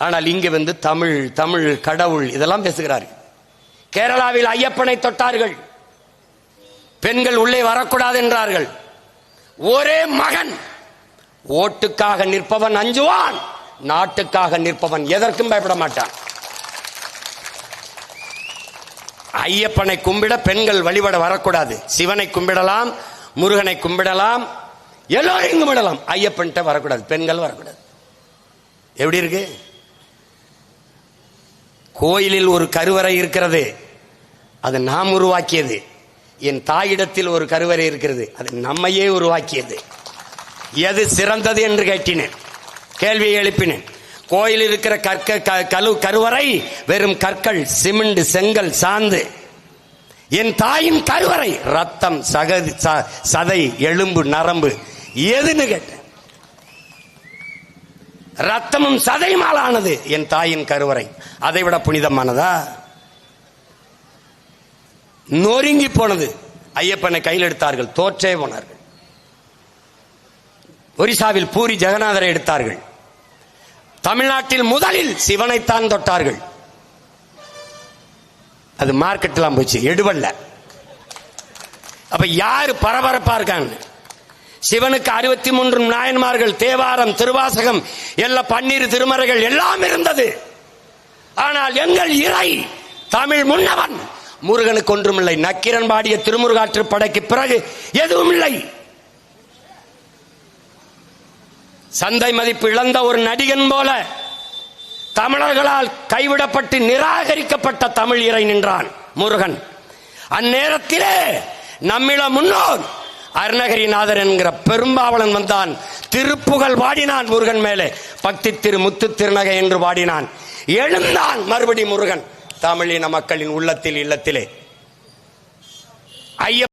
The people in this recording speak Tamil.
ஆனால் இங்கு வந்து தமிழ் தமிழ் கடவுள் இதெல்லாம் பேசுகிறார்கள். கேரளாவில் ஐயப்பனை தொட்டார்கள், பெண்கள் உள்ளே வரக்கூடாது என்றார்கள். ஒரே மகன். ஓட்டுக்காக நிற்பவன் அஞ்சுவான், நாட்டுக்காக நிற்பவன் எதற்கும் பயப்பட மாட்டான். ஐயப்பனை கும்பிட பெண்கள் வழிபட வரக்கூடாது. சிவனை கும்பிடலாம், முருகனை கும்பிடலாம், எல்லோரையும் கும்பிடலாம். ஐயப்பன்ட்ட வரக்கூடாது, பெண்கள் வரக்கூடாது. எப்படி இருக்கு? கோயிலில் ஒரு கருவறை இருக்கிறது, அது நாம் உருவாக்கியது. என் தாயிடத்தில் ஒரு கருவறை இருக்கிறது, அது நம்மையே உருவாக்கியது. எது சிறந்தது என்று கேட்டினேன், கேள்வியை எழுப்பினேன். கோயில் இருக்கிற கருவறை வெறும் கற்கள், சிமெண்ட், செங்கல், சாந்து. என் தாயின் கருவறை ரத்தம், சதை, எலும்பு, நரம்பு. எதுன்னு கேட்டேன். ரத்தமும் சதையுமாலானது என் தாயின் கருவறை. அதை விட புனிதமானதா? நொறுங்கி போனது. ஐயப்பனை கையில் எடுத்தார்கள், தோற்றே போனார்கள். ஒரிசாவில் பூரி ஜெகநாதரை எடுத்தார்கள். தமிழ்நாட்டில் முதலில் சிவனைத்தான் தொட்டார்கள். அது மார்க்கெட்லாம் போச்சு, எடுவல்ல. அப்ப யாரு பரபரப்பா இருக்காங்க? சிவனுக்கு 63 நாயன்மார்கள், தேவாரம், திருவாசகம், எல்லா 12 திருமறைகள் எல்லாம் இருந்தது. ஆனால் எங்கள் இறை தமிழ் முன்னவன் முருகனுக்கு ஒன்றுமில்லை. நக்கீரன் பாடிய திருமுருகாற்று படைக்கு பிறகு எதுவும் இல்லை. சந்தை மதிப்பு இழந்த ஒரு நடிகன் போல தமிழர்களால் கைவிடப்பட்டு நிராகரிக்கப்பட்ட தமிழ் இறை நின்றான் முருகன். அந்நேரத்திலே நம்மிட முன்னோர் அருணகிரிநாதர் என்கிற பெரும்பாவளன் வந்தான். திருப்புகழ் பாடினான் முருகன் மேலே. பக்தி திரு முத்து திருநகை என்று பாடினான். எழுந்தான் மறுபடி முருகன் தமிழின மக்களின் உள்ளத்தில், இல்லத்திலே. ஐயப்ப